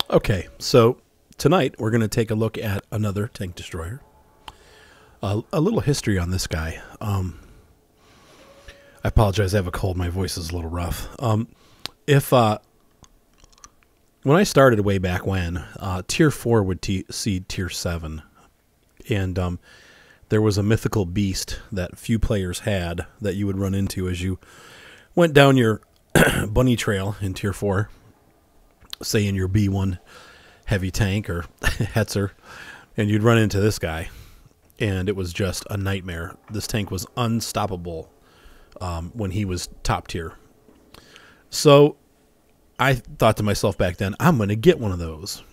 Okay, so tonight we're going to take a look at another tank destroyer. A little history on this guy. I apologize, I have a cold. My voice is a little rough. If When I started way back when, Tier 4 would seed Tier 7. And there was a mythical beast that few players had that you would run into as you went down your bunny trail in Tier 4, say in your B1 heavy tank or Hetzer, and you'd run into this guy, and it was just a nightmare. This tank was unstoppable when he was top tier. So I thought to myself back then, I'm going to get one of those.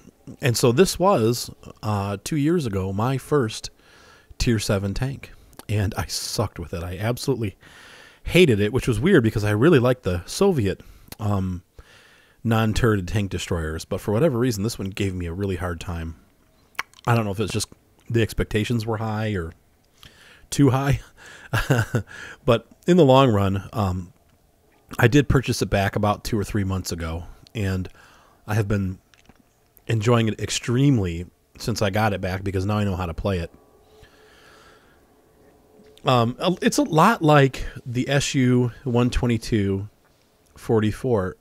And so this was, 2 years ago, my first Tier 7 tank. And I sucked with it. I absolutely hated it, which was weird because I really liked the Soviet non-turreted tank destroyers. But for whatever reason, this one gave me a really hard time. I don't know if it's just the expectations were high or too high. But in the long run, I did purchase it back about 2 or 3 months ago. And I have been enjoying it extremely since I got it back because now I know how to play it. It's a lot like the SU-122-44.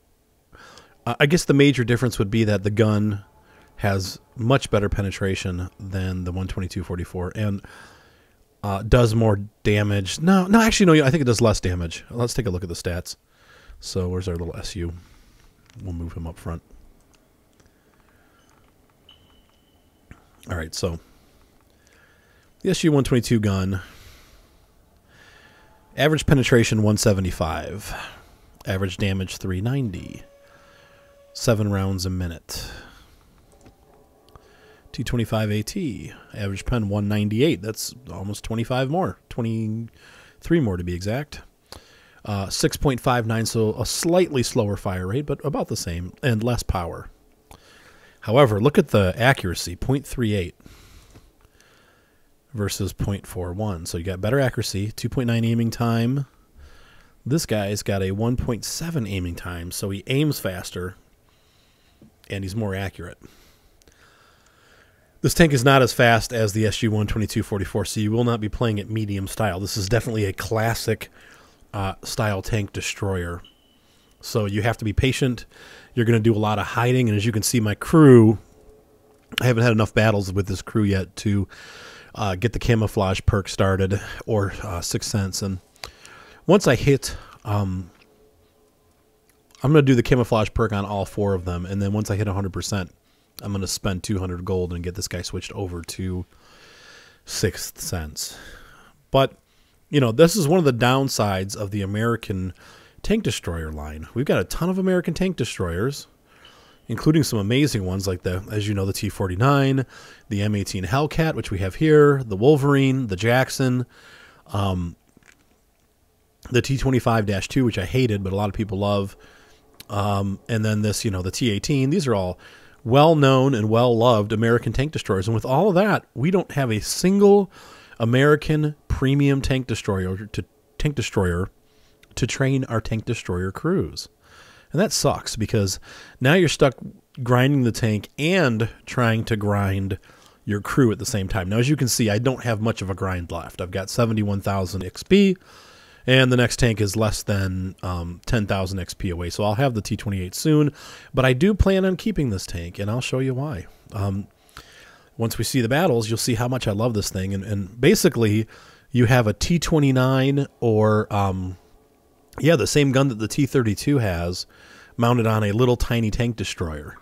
I guess the major difference would be that the gun has much better penetration than the 122-44 and does more damage. No, actually, no, I think it does less damage. Let's take a look at the stats. So where's our little SU? We'll move him up front. All right, so the SU-122 gun, average penetration 175, average damage 390, 7 rounds a minute. T25 AT, average pen 198. That's almost 25 more, 23 more to be exact. 6.59, so a slightly slower fire rate, but about the same, and less power. However, look at the accuracy, 0.38 versus 0.41. So you got better accuracy, 2.9 aiming time. This guy's got a 1.7 aiming time, so he aims faster, and he's more accurate. This tank is not as fast as the SU-122-44, so you will not be playing it medium style. This is definitely a classic style tank destroyer. So you have to be patient. You're going to do a lot of hiding, and as you can see, my crew, I haven't had enough battles with this crew yet to get the camouflage perk started or Sixth Sense. And once I hit, I'm going to do the camouflage perk on all 4 of them, and then once I hit 100%, I'm going to spend 200 gold and get this guy switched over to Sixth Sense. But, you know, this is one of the downsides of the American tank destroyer line. We've got a ton of American tank destroyers, including some amazing ones like the, as you know, the T-49, the M18 Hellcat, which we have here, the Wolverine, the Jackson, the T25-2, which I hated, but a lot of people love, and then this, you know, the T-18. These are all well-known and well-loved American tank destroyers, and with all of that, we don't have a single American premium tank destroyer to train our tank destroyer crews. And that sucks because now you're stuck grinding the tank and trying to grind your crew at the same time. Now, as you can see, I don't have much of a grind left. I've got 71,000 XP, and the next tank is less than 10,000 XP away. So I'll have the T28 soon, but I do plan on keeping this tank, and I'll show you why. Once we see the battles, you'll see how much I love this thing. And basically, you have a T29 or... yeah, the same gun that the T-32 has, mounted on a little tiny tank destroyer.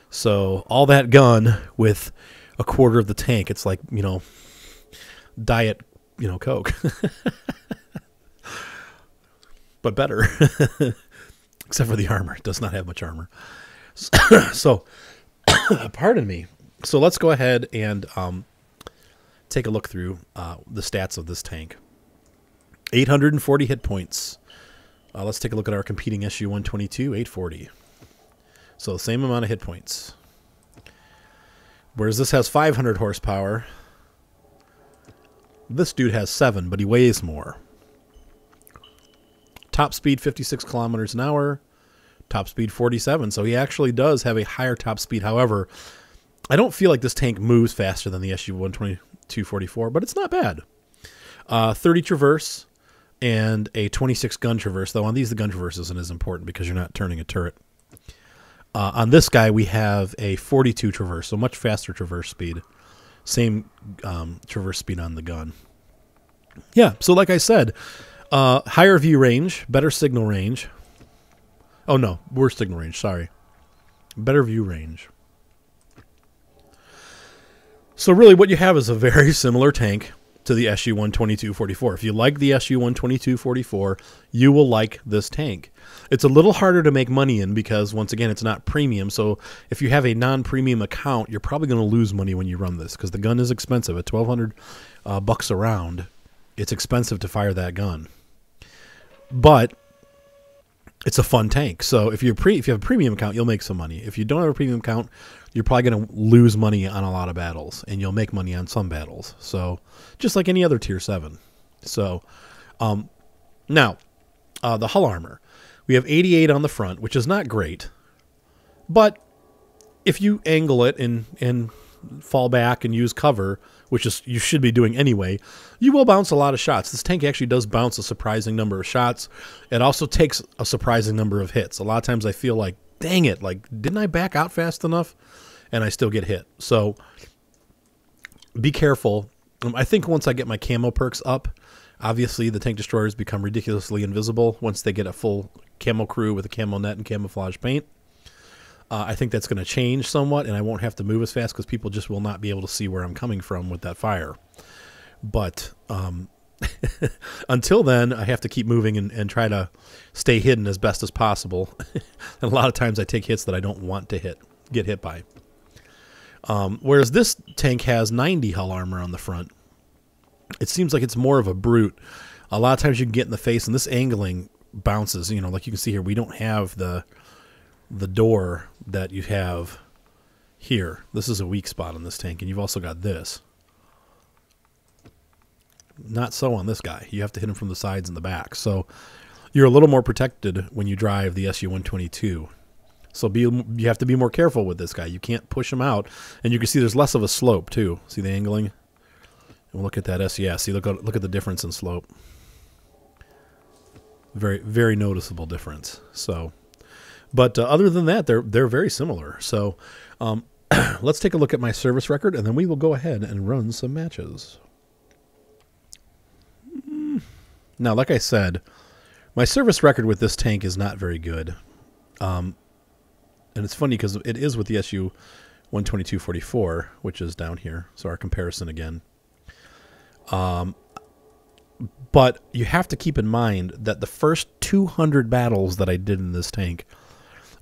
So all that gun with a quarter of the tank, it's like, you know, diet, you know, Coke. But better. Except for the armor. It does not have much armor. So, pardon me. So let's go ahead and take a look through the stats of this tank. 840 hit points. Let's take a look at our competing SU-122, 840. So the same amount of hit points. Whereas this has 500 horsepower, this dude has 7, but he weighs more. Top speed, 56 kilometers an hour. top speed 47. So he actually does have a higher top speed. However, I don't feel like this tank moves faster than the SU-122-44, but it's not bad. 30 traverse and a 26 gun traverse, though on these the gun traverse isn't as important because you're not turning a turret. On this guy, we have a 42 traverse, so much faster traverse speed. Same traverse speed on the gun. Yeah, so like I said, higher view range, better signal range. Oh, no, worse signal range, sorry. Better view range. So really what you have is a very similar tank to the SU-122-44. If you like the SU-122-44, you will like this tank. It's a little harder to make money in because, once again, it's not premium. So if you have a non-premium account, you're probably going to lose money when you run this because the gun is expensive. At $1,200 bucks a round, it's expensive to fire that gun. But it's a fun tank. So if you have a premium account, you'll make some money. If you don't have a premium account, you're probably going to lose money on a lot of battles, and you'll make money on some battles. So just like any other Tier 7. So now, the hull armor. We have 88 on the front, which is not great. But if you angle it and fall back and use cover, which is you should be doing anyway, you will bounce a lot of shots. This tank actually does bounce a surprising number of shots. It also takes a surprising number of hits. A lot of times I feel like, dang it, like, didn't I back out fast enough? And I still get hit. So be careful. I think once I get my camo perks up, obviously the tank destroyers become ridiculously invisible once they get a full camo crew with a camo net and camouflage paint. I think that's going to change somewhat, and I won't have to move as fast because people just will not be able to see where I'm coming from with that fire. But until then, I have to keep moving and try to stay hidden as best as possible. And a lot of times I take hits that I don't want to get hit by. Whereas this tank has 90 hull armor on the front. It seems like it's more of a brute. A lot of times you can get in the face, and this angling bounces. You know, like you can see here, we don't have the door that you have here. This is a weak spot on this tank, and you've also got this. Not so on this guy. You have to hit him from the sides and the back. So you're a little more protected when you drive the SU-122. So you have to be more careful with this guy. You can't push him out. And you can see there's less of a slope, too. See the angling? And look at that SU. Yeah, see, look at the difference in slope. Very, very noticeable difference. So, but other than that, they're very similar. So let's take a look at my service record, and then we will go ahead and run some matches. Now, like I said, my service record with this tank is not very good. And it's funny because it is with the SU-122-44, which is down here. So our comparison again. But you have to keep in mind that the first 200 battles that I did in this tank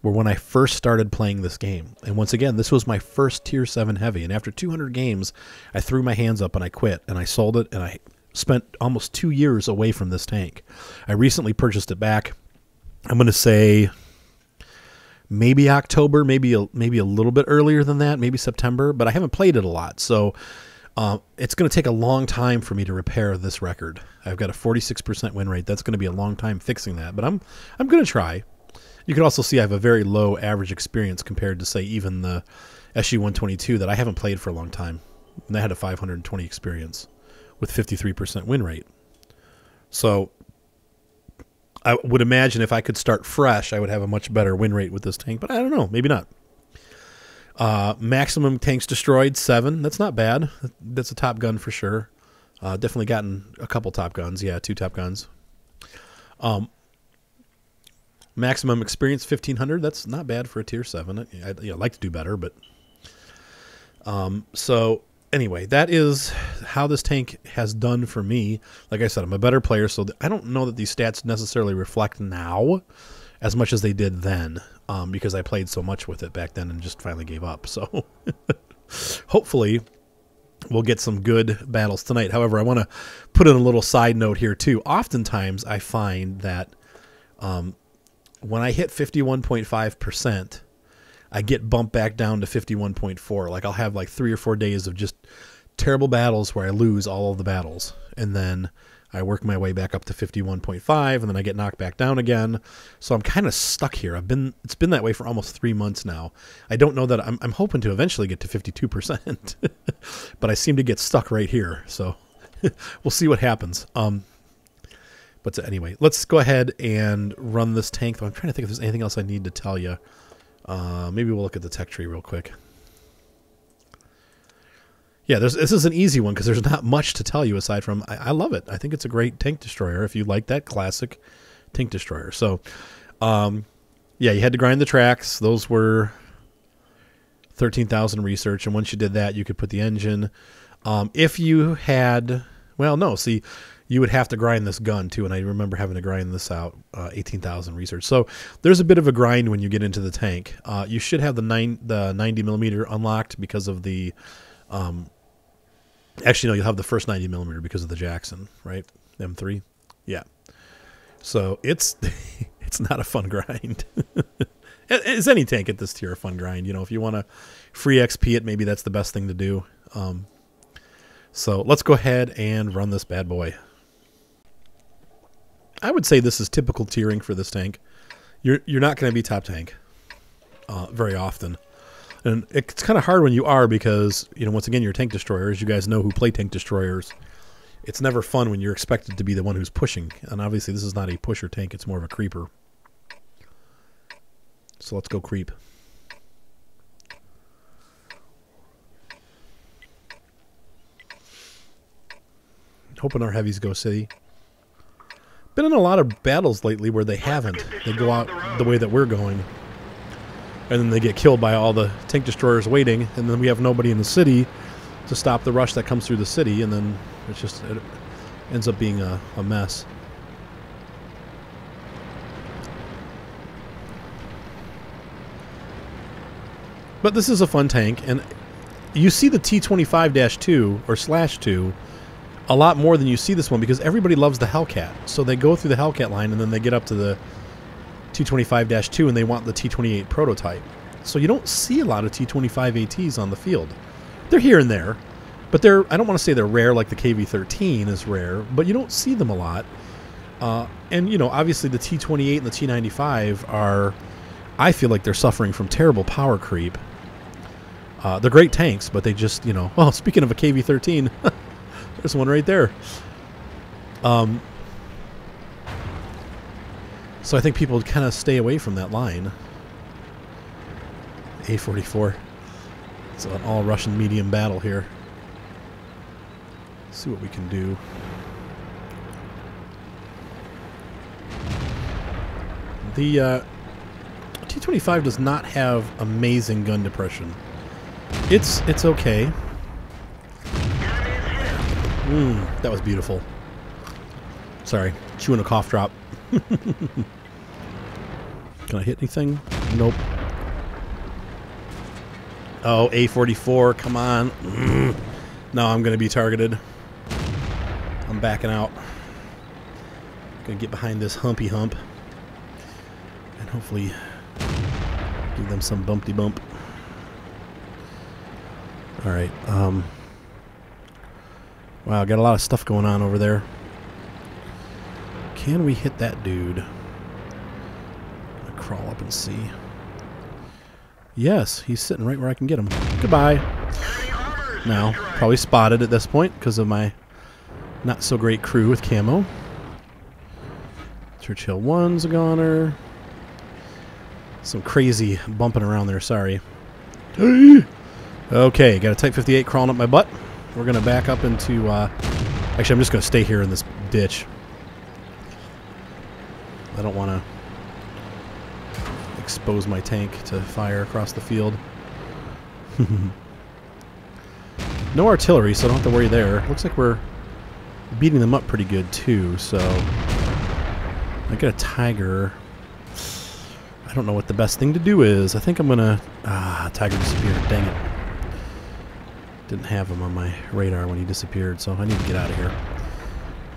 were when I first started playing this game. And once again, this was my first Tier 7 heavy. And after 200 games, I threw my hands up and I quit. And I sold it, and I spent almost 2 years away from this tank. I recently purchased it back. I'm going to say maybe October, maybe a little bit earlier than that, maybe September, but I haven't played it a lot. So it's going to take a long time for me to repair this record. I've got a 46% win rate. That's going to be a long time fixing that, but I'm going to try. You can also see I have a very low average experience compared to, say, even the SU-122 that I haven't played for a long time. And that had a 520 experience with 53% win rate. So I would imagine if I could start fresh, I would have a much better win rate with this tank, but I don't know. Maybe not. Maximum tanks destroyed, 7. That's not bad. That's a top gun for sure. Definitely gotten a couple top guns. Yeah, 2 top guns. Maximum experience, 1,500. That's not bad for a Tier 7. I'd like to do better, but... So... Anyway, that is how this tank has done for me. Like I said, I'm a better player, so I don't know that these stats necessarily reflect now as much as they did then, because I played so much with it back then and just finally gave up. So hopefully we'll get some good battles tonight. However, I want to put in a little side note here too. Oftentimes I find that when I hit 51.5%, I get bumped back down to 51.4. Like I'll have like 3 or 4 days of just terrible battles where I lose all of the battles. And then I work my way back up to 51.5, and then I get knocked back down again. So I'm kind of stuck here. It's been that way for almost 3 months now. I don't know that I'm hoping to eventually get to 52%, but I seem to get stuck right here. So we'll see what happens. But anyway, let's go ahead and run this tank. I'm trying to think if there's anything else I need to tell you. Maybe we'll look at the tech tree real quick. Yeah, this is an easy one because there's not much to tell you aside from I love it. I think it's a great tank destroyer if you like that classic tank destroyer. So, yeah, you had to grind the tracks. Those were 13,000 research, and once you did that, you could put the engine. If you had, well, no, see, you would have to grind this gun too, and I remember having to grind this out, 18,000 research. So there's a bit of a grind when you get into the tank. You should have the 90 millimeter unlocked because of the, actually no, you'll have the first 90 millimeter because of the Jackson, right? M3, yeah. So it's it's not a fun grind. Is any tank at this tier a fun grind? You know, if you want to free XP it, maybe that's the best thing to do. So let's go ahead and run this bad boy. I would say this is typical tiering for this tank. You're not going to be top tank very often. And it's kind of hard when you are because, you know, once again, you're tank destroyers. You guys know who play tank destroyers. It's never fun when you're expected to be the one who's pushing. And obviously this is not a pusher tank. It's more of a creeper. So let's go creep. Hoping our heavies go city. Been in a lot of battles lately where they haven't. They go out the way that we're going. And then they get killed by all the tank destroyers waiting. And then we have nobody in the city to stop the rush that comes through the city. And then it ends up being a mess. But this is a fun tank. And you see the T25-2 or /2 a lot more than you see this one because everybody loves the Hellcat. So they go through the Hellcat line and then they get up to the T25-2 and they want the T28 prototype. So you don't see a lot of T25 ATs on the field. They're here and there, but they're, I don't want to say they're rare like the KV-13 is rare, but you don't see them a lot. And, you know, obviously the T28 and the T95 are, I feel like they're suffering from terrible power creep. They're great tanks, but they just, you know, well, speaking of a KV-13, there's one right there. So I think people would kind of stay away from that line. A44. It's an all-Russian medium battle here. Let's see what we can do. The T25 does not have amazing gun depression. It's okay. That was beautiful. Sorry, chewing a cough drop. Can I hit anything? Nope. Oh, A44, come on. No, I'm going to be targeted. I'm backing out. Going to get behind this humpy hump. And hopefully give them some bumpty bump. Alright, wow, got a lot of stuff going on over there. Can we hit that dude? I'll crawl up and see. Yes, he's sitting right where I can get him. Goodbye. Now, probably spotted at this point because of my not so great crew with camo. Churchill 1's a goner. Some crazy bumping around there, sorry. Okay, got a Type 58 crawling up my butt. We're going to back up into... actually, I'm just going to stay here in this ditch. I don't want to expose my tank to fire across the field. No artillery, so I don't have to worry there. Looks like we're beating them up pretty good, too, so... I got a Tiger. I don't know what the best thing to do is. I think I'm going to... Tiger disappeared. Dang it. Didn't have him on my radar when he disappeared, so I need to get out of here.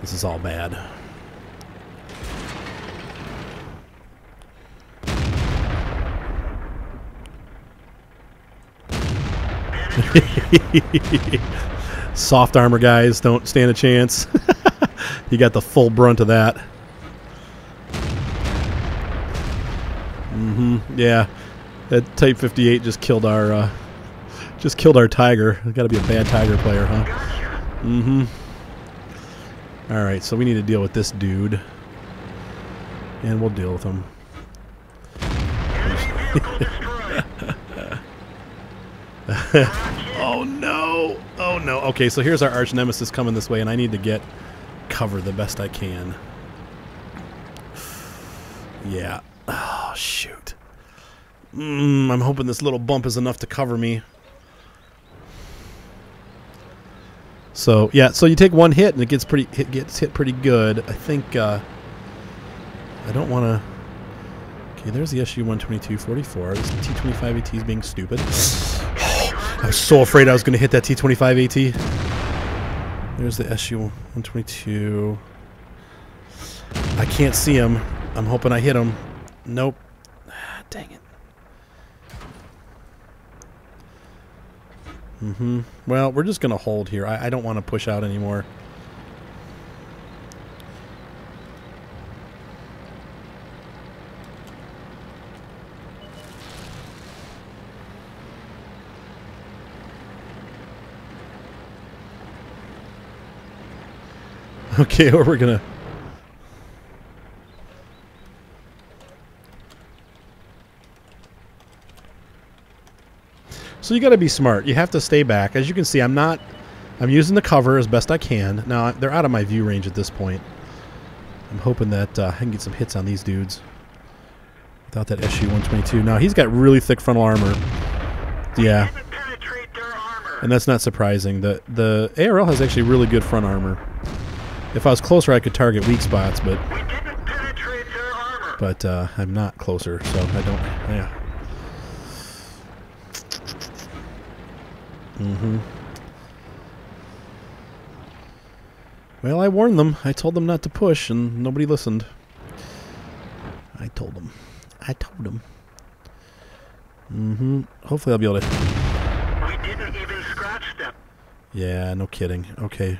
This is all bad. Soft armor guys don't stand a chance. He got the full brunt of that. Yeah. That Type 58 just killed our tiger. Got to be a bad tiger player, huh? All right, so we need to deal with this dude, and we'll deal with him. Oh no! Oh no! Okay, so here's our arch nemesis coming this way, and I need to get cover the best I can. Yeah. Oh shoot. I'm hoping this little bump is enough to cover me. So yeah, so you take one hit and it gets hit pretty good. I think I don't want to. Okay, there's the SU-122-44. This T25 AT is being stupid. I was so afraid I was going to hit that T25 AT. There's the SU-122. I can't see him. I'm hoping I hit him. Nope. Dang it. Well, we're just going to hold here. I don't want to push out anymore. Okay, or we're going to... So you got to be smart. You have to stay back. As you can see, I'm using the cover as best I can. Now, they're out of my view range at this point. I'm hoping that I can get some hits on these dudes without that SU-122. Now, he's got really thick frontal armor. Yeah. And that's not surprising. The ARL has actually really good front armor. If I was closer, I could target weak spots, but I'm not closer, so I don't... Yeah. Well, I warned them. I told them not to push, and nobody listened. I told them. Hopefully I'll be able to... We didn't even scratch them. Yeah, no kidding. Okay.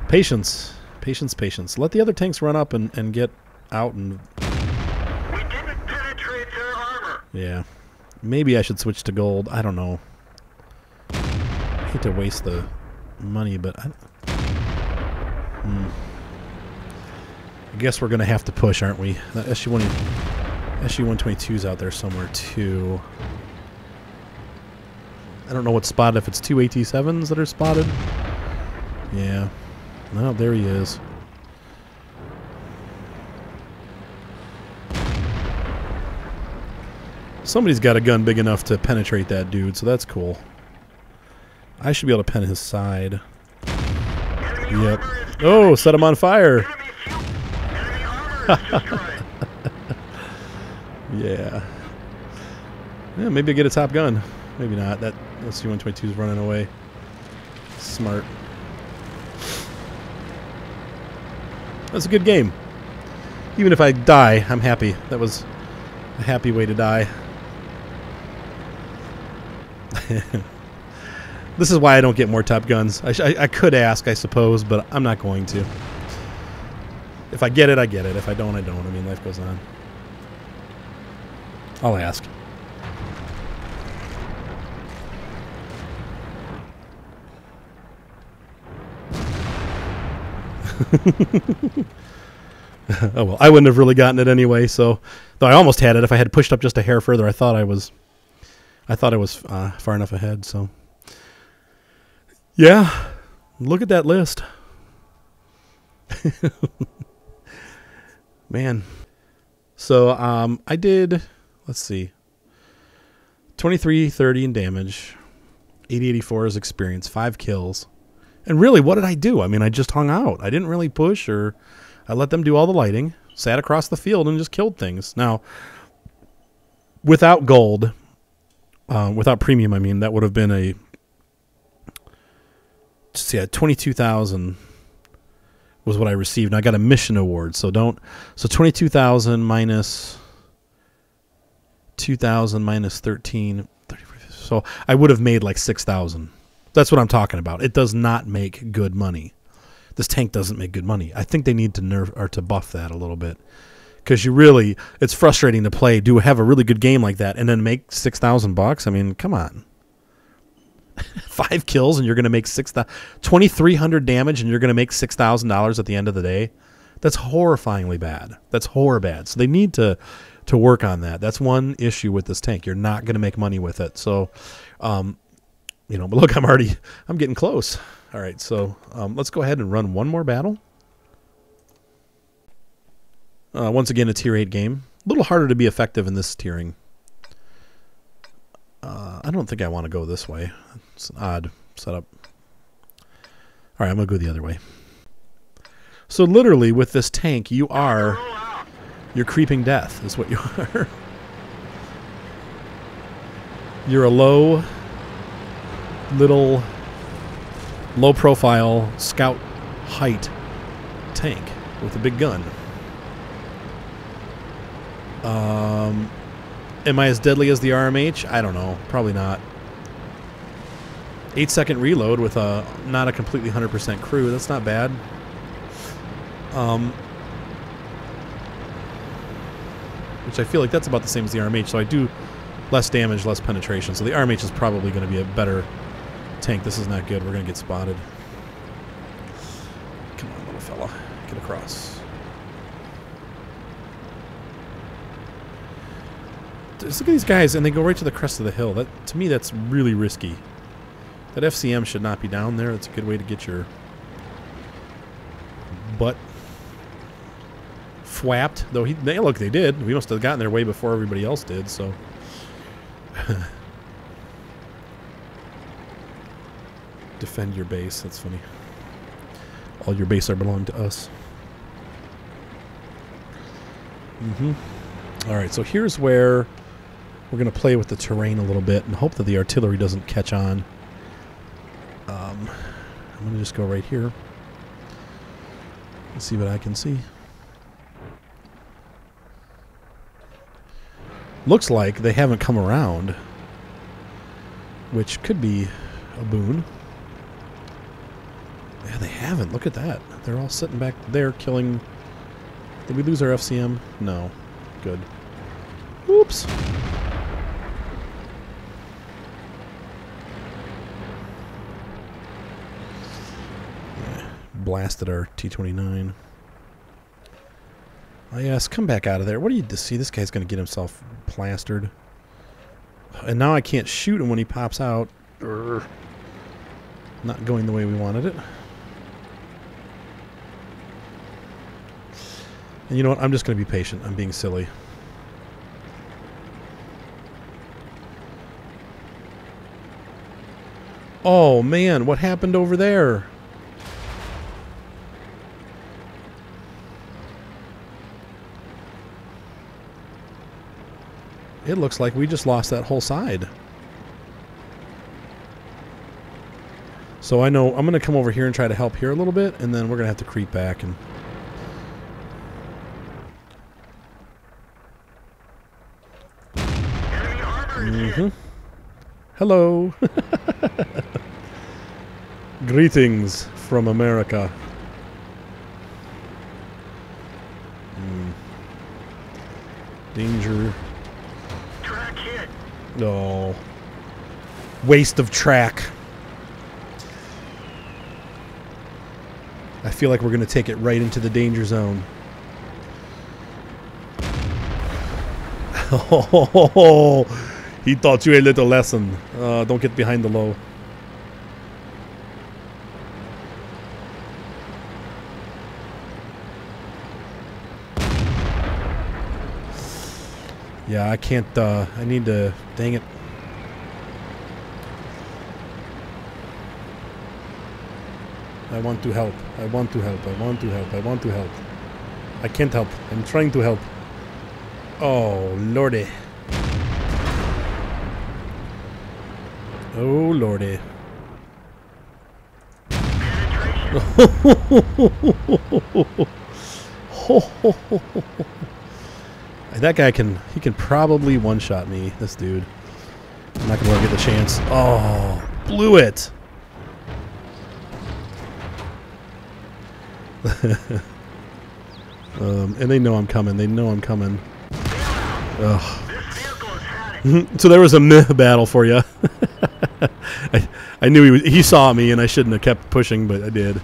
Patience. Patience. Let the other tanks run up and get out and... We didn't penetrate their armor. Yeah. Maybe I should switch to gold. I don't know. I hate to waste the money, but I guess we're going to have to push, aren't we? That SU-122's out there somewhere, too. I don't know what's spotted. If it's two AT-7s that are spotted. Yeah. Oh, there he is. Somebody's got a gun big enough to penetrate that dude, so that's cool. I should be able to pen his side. Yep. Oh, set him on fire. Yeah. Yeah, maybe I get a top gun. Maybe not. That SU-122 is running away. Smart. That's a good game. Even if I die, I'm happy. That was a happy way to die. This is why I don't get more Top Guns. I could ask, I suppose, but I'm not going to. If I get it, I get it. If I don't, I don't. I mean, life goes on. I'll ask. Oh well, I wouldn't have really gotten it anyway. So, though I almost had it if I had pushed up just a hair further. I thought I was far enough ahead. So, yeah, look at that list, man. So, I did. Let's see, 2330 in damage, 8084 as experience, 5 kills. And really, what did I do? I mean, I just hung out. I didn't really push, or I let them do all the lighting, sat across the field, and just killed things. Now, without gold, without premium, I mean, that would have been a... Yeah, 22,000 was what I received. And I got a mission award, so don't... So 22,000 minus 2,000 minus 13... 30, so I would have made like 6,000 That's what I'm talking about. It does not make good money. This tank doesn't make good money. I think they need to nerf or to buff that a little bit. Because it's frustrating to play, have a really good game like that, and then make $6,000. I mean, come on. 5 kills and you're going to make 2,300 damage and you're going to make $6,000 at the end of the day. That's horrifyingly bad. That's bad. So they need to work on that. That's one issue with this tank. You're not going to make money with it. So, but look, I'm getting close. All right, so let's go ahead and run one more battle. Once again, a tier 8 game. A little harder to be effective in this tiering. I don't think I want to go this way. It's an odd setup. All right, I'm going to go the other way. So literally, with this tank, you're creeping death is what you are. You're a low profile scout height tank with a big gun. Am I as deadly as the RMH? I don't know. Probably not. 8-second reload with not a completely 100% crew. That's not bad. Which I feel like that's about the same as the RMH. So I do less damage, less penetration. So the RMH is probably going to be a better tank. This is not good. We're going to get spotted. Come on, little fella. Get across. Just look at these guys, and they go right to the crest of the hill. To me, that's really risky. That FCM should not be down there. It's a good way to get your butt fwapped. Though look, they did. We must have gotten there way before everybody else did. So, defend your base. That's funny. All your base are belong to us. All right. So here's where we're going to play with the terrain a little bit and hope that the artillery doesn't catch on. I'm going to just go right here. Let's see what I can see. Looks like they haven't come around, which could be a boon. Yeah, they haven't. Look at that. They're all sitting back there killing. Did we lose our FCM? No. Good. Oops. Blasted our T25. Oh yes, come back out of there. What do you see? This guy's going to get himself plastered. And now I can't shoot him when he pops out. Urgh. Not going the way we wanted it. And you know what? I'm just going to be patient. I'm being silly. Oh man, what happened over there? It looks like we just lost that whole side. So I know I'm going to come over here and try to help here a little bit, and then we're going to have to creep back and... Hello. Greetings from America. Danger. Track hit. No. Waste of track. I feel like we're going to take it right into the danger zone. Oh, he taught you a little lesson. Don't get behind the low. Yeah, I can't, I need to, dang it. I want to help. I want to help. I want to help. I want to help. I can't help. I'm trying to help. Oh, lordy. Oh, lordy. That guy he can probably one-shot me, this dude. I'm not going to get the chance. Oh, blew it. And they know I'm coming. They know I'm coming. Ugh. This vehicle has had it. So there was a meh battle for you. I knew he saw me, and I shouldn't have kept pushing, but I did.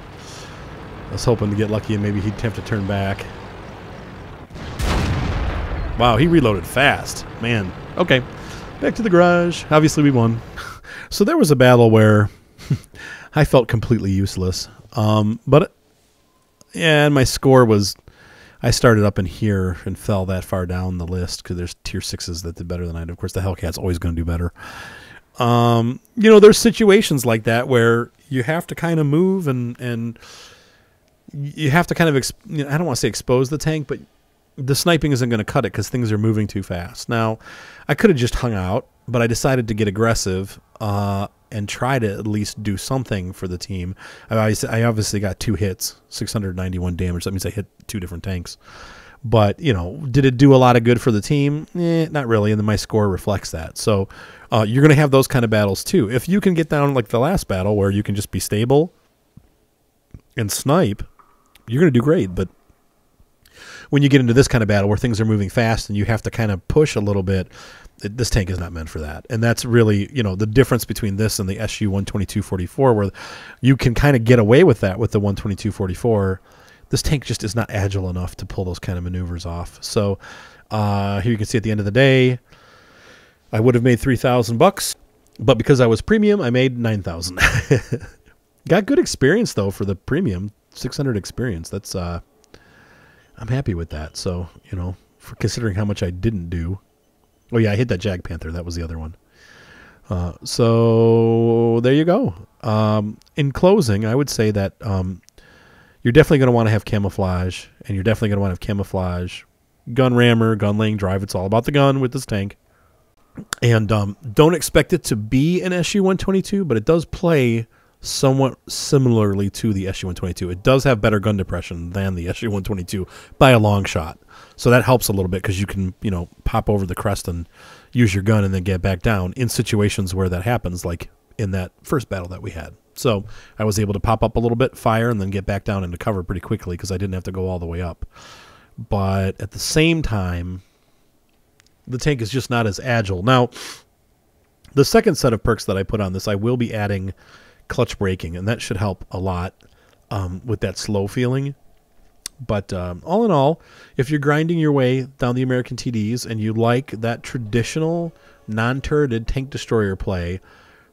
I was hoping to get lucky, and maybe he'd have to turn back. Wow, he reloaded fast. Man. Okay. Back to the garage. Obviously, we won. So there was a battle where I felt completely useless. But, yeah, and my score was... I started up in here and fell that far down the list because there's tier 6s that did better than I did. Of course, the Hellcat's always going to do better. You know, there's situations like that where you have to kind of move and you have to kind of, I don't want to say expose the tank, but the sniping isn't going to cut it because things are moving too fast. Now, I could have just hung out, but I decided to get aggressive and try to at least do something for the team. I obviously got 2 hits, 691 damage. That means I hit 2 different tanks. But, you know, did it do a lot of good for the team? Not really, and then my score reflects that. So you're going to have those kind of battles too. If you can get down like the last battle where you can just be stable and snipe, you're going to do great. But when you get into this kind of battle where things are moving fast and you have to kind of push a little bit, this tank is not meant for that. And that's really, you know, the difference between this and the SU-122-44, where you can kind of get away with that with the 122-44. This tank just is not agile enough to pull those kind of maneuvers off. So here you can see at the end of the day, I would have made $3,000, but because I was premium, I made $9,000. Got good experience though for the premium, 600 experience. That's I'm happy with that. So, you know, for considering how much I didn't do. Oh, yeah, I hit that Jag Panther. That was the other one. So there you go. In closing, I would say that you're definitely going to want to have camouflage, and you're definitely going to want to have camouflage, gun rammer, gun laying drive. It's all about the gun with this tank. And don't expect it to be an SU-122, but it does play somewhat similarly to the SU-122. It does have better gun depression than the SU-122 by a long shot. So that helps a little bit because you can, you know, pop over the crest and use your gun and then get back down in situations where that happens, like in that first battle that we had. So I was able to pop up a little bit, fire, and then get back down into cover pretty quickly because I didn't have to go all the way up. But at the same time, the tank is just not as agile. Now, the second set of perks that I put on this, I will be adding clutch braking, and that should help a lot with that slow feeling. But all in all, if you're grinding your way down the American TDs and you like that traditional non-turreted tank destroyer play,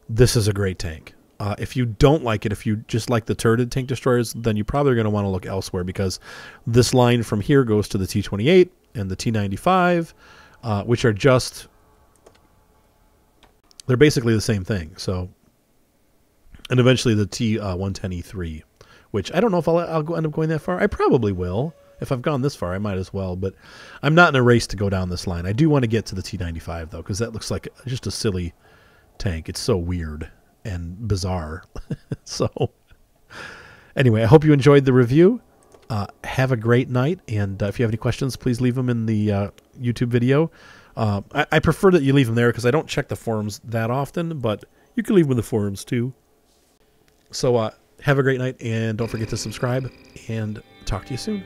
this is a great tank. If you don't like it, if you just like the turreted tank destroyers, then you're probably going to want to look elsewhere because this line from here goes to the T25 and the T95, which are just, they're basically the same thing. So, and eventually the T110E3. Which I don't know if I'll end up going that far. I probably will. If I've gone this far, I might as well. But I'm not in a race to go down this line. I do want to get to the T95, though, because that looks like just a silly tank. It's so weird and bizarre. So anyway, I hope you enjoyed the review. Have a great night. And if you have any questions, please leave them in the YouTube video. I prefer that you leave them there because I don't check the forums that often. But you can leave them in the forums, too. So, have a great night, and don't forget to subscribe, and talk to you soon.